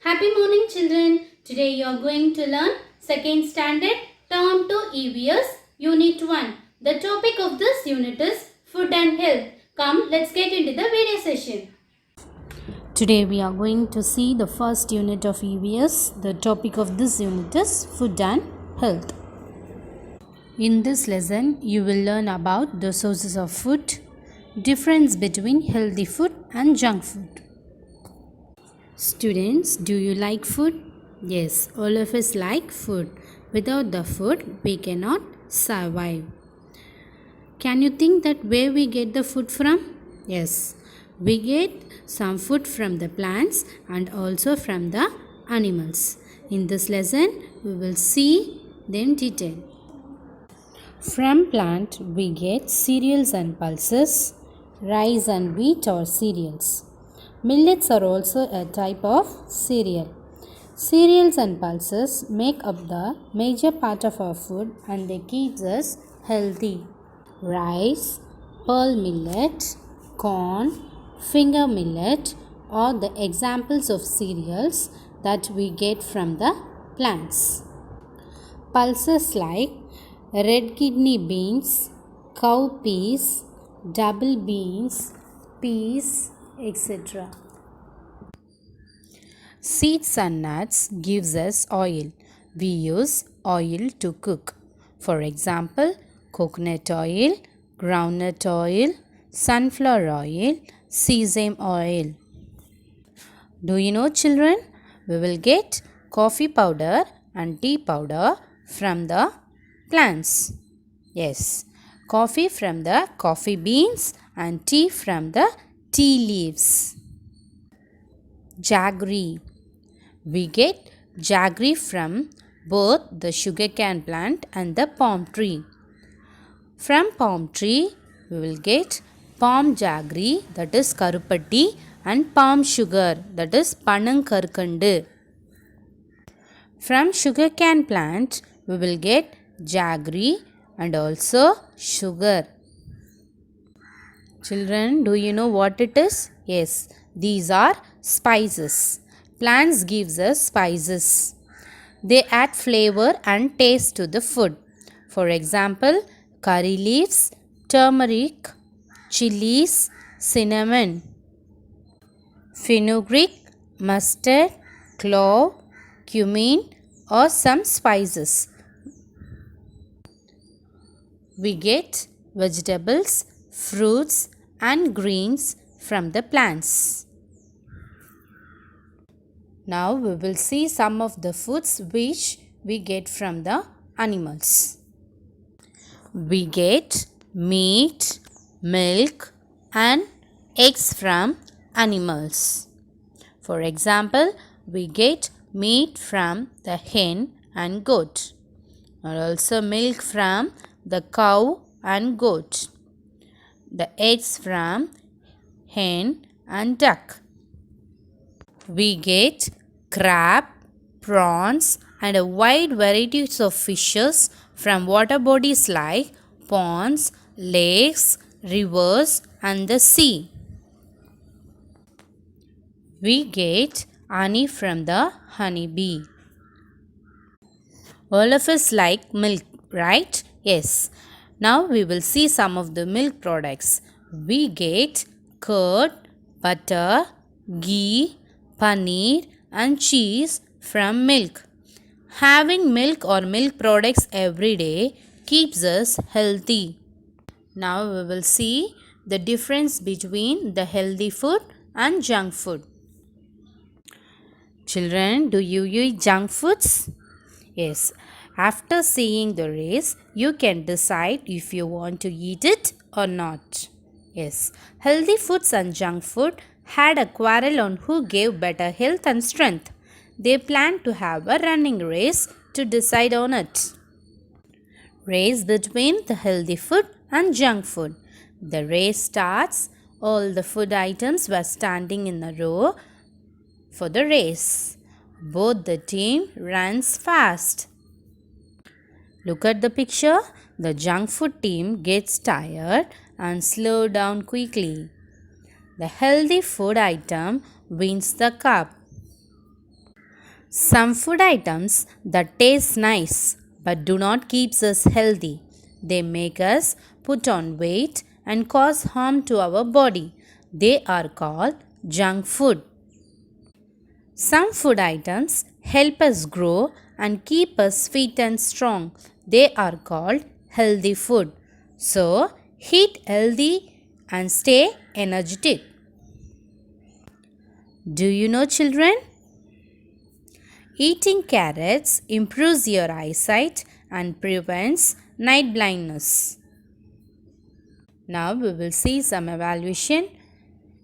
Happy morning children. Today you are going to learn second standard term 2 EVS unit 1. The topic of this unit is food and health. Come, let's get into the video session. Today we are going to see the first unit of EVS. The topic of this unit is food and health. In this lesson you will learn about the sources of food, difference between healthy food and junk food. Students, do you like food? Yes, all of us like food. Without the food, we cannot survive. Can you think that where we get the food from? Yes, we get some food from the plants and also from the animals. In this lesson, we will see them detailed. From plant, we get cereals and pulses, rice and wheat or cereals. Millets are also a type of cereal. Cereals and pulses make up the major part of our food and they keep us healthy. Rice, pearl millet, corn, finger millet are the examples of cereals that we get from the plants. Pulses like red kidney beans, cowpeas, double beans, peas, etc. Seeds and nuts gives us oil. We use oil to cook. For example, coconut oil, groundnut oil, sunflower oil, sesame oil. Do you know children? We will get coffee powder and tea powder from the plants. Yes, coffee from the coffee beans and tea from the tea leaves. Jaggery. We get jaggery from both the sugarcane plant and the palm tree. From palm tree, we will get palm jaggery, that is karupatti, and palm sugar, that is panankarkandu. From sugarcane plant, we will get jaggery and also sugar. Children, do you know what it is? Yes, these are spices. Plants gives us spices. They add flavor and taste to the food. For example, curry leaves, turmeric, chilies, cinnamon, fenugreek, mustard, clove, cumin or some spices. We get vegetables, fruits and greens from the plants. Now we will see some of the foods which we get from the animals. We get meat, milk and eggs from animals. For example, we get meat from the hen and goat, and also milk from the cow and goat, the eggs from hen and duck. We get crab, prawns and a wide varieties of fishes from water bodies like ponds, lakes, rivers and the sea. We get honey from the honeybee. All of us like milk, right? Yes. Now we will see some of the milk products. We get curd, butter, ghee, paneer and cheese from milk. Having milk or milk products every day keeps us healthy. Now we will see the difference between the healthy food and junk food. Children, do you eat junk foods? Yes. After seeing the race, you can decide if you want to eat it or not. Yes. Healthy foods and junk food had a quarrel on who gave better health and strength. They planned to have a running race to decide on it. Race between the healthy food and junk food. The race starts. All the food items were standing in a row for the race. Both the team runs fast. Look at the picture. The junk food team gets tired and slow down quickly. The healthy food item wins the cup. Some food items that taste nice but do not keep us healthy. They make us put on weight and cause harm to our body. They are called junk food. Some food items help us grow and keep us fit and strong. They are called healthy food. So, eat healthy and stay energetic. Do you know, children? Eating carrots improves your eyesight and prevents night blindness. Now we will see some evaluation.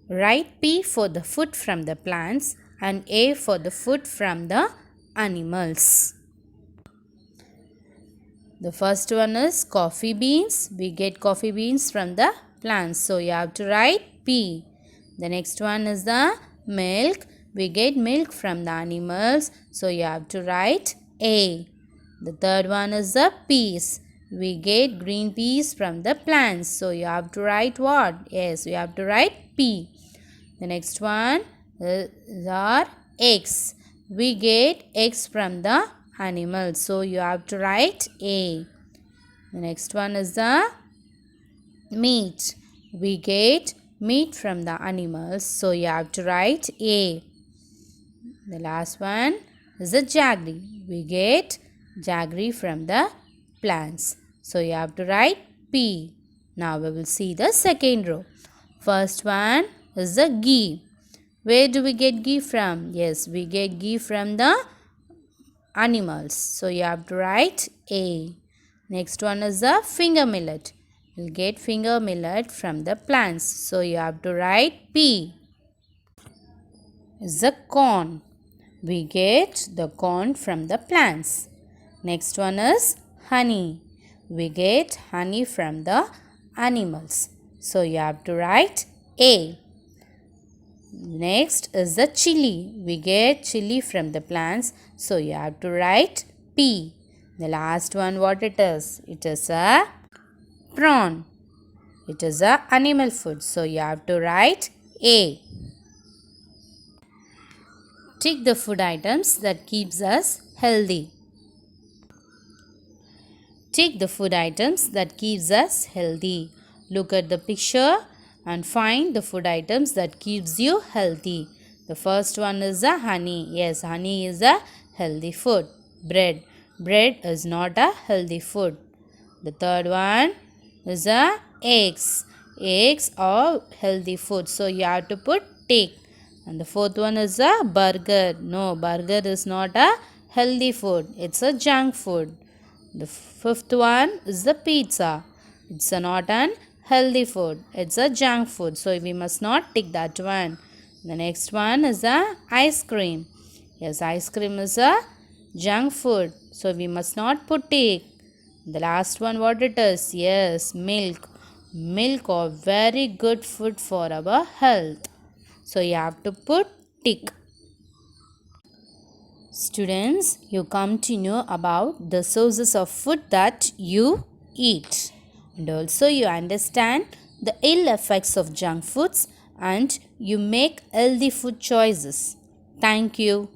Write P for the food from the plants and A for the food from the animals. The first one is coffee beans. We get coffee beans from the plants. So you have to write P. The next one is the milk. We get milk from the animals. So you have to write A. The third one is the peas. We get green peas from the plants. So you have to write what? Yes, you have to write P. The next one are eggs. We get eggs from the animals. So you have to write A. The next one is the meat. We get meat from the animals. So you have to write A. The last one is the jaggery. We get jaggery from the plants. So you have to write P. Now we will see the second row. First one is the ghee. Where do we get ghee from? Yes, we get ghee from the animals. So you have to write A. Next one is the finger millet. You get finger millet from the plants. So you have to write P. Is the corn. We get the corn from the plants. Next one is honey. We get honey from the animals. So you have to write A. Next is the chili. We get chili from the plants. So you have to write P. The last one, what it is? It is a prawn. It is a animal food. So you have to write A. Tick the food items that keeps us healthy. Tick the food items that keeps us healthy. Look at the picture and find the food items that keeps you healthy. The first one is the honey. Yes, honey is a healthy food. Bread. Bread is not a healthy food. The third one is the eggs. Eggs are healthy food. So you have to put tick. And the fourth one is a burger. No, burger is not a healthy food. It's a junk food. The fifth one is the pizza. It's not an healthy food. It's a junk food. So we must not tick that one. The next one is the ice cream. Yes, ice cream is a junk food. So we must not put tick. The last one, what it is? Yes, milk. Milk are very good food for our health. So you have to put tick. Students, you come to know about the sources of food that you eat. And also you understand the ill effects of junk foods and you make healthy food choices. Thank you.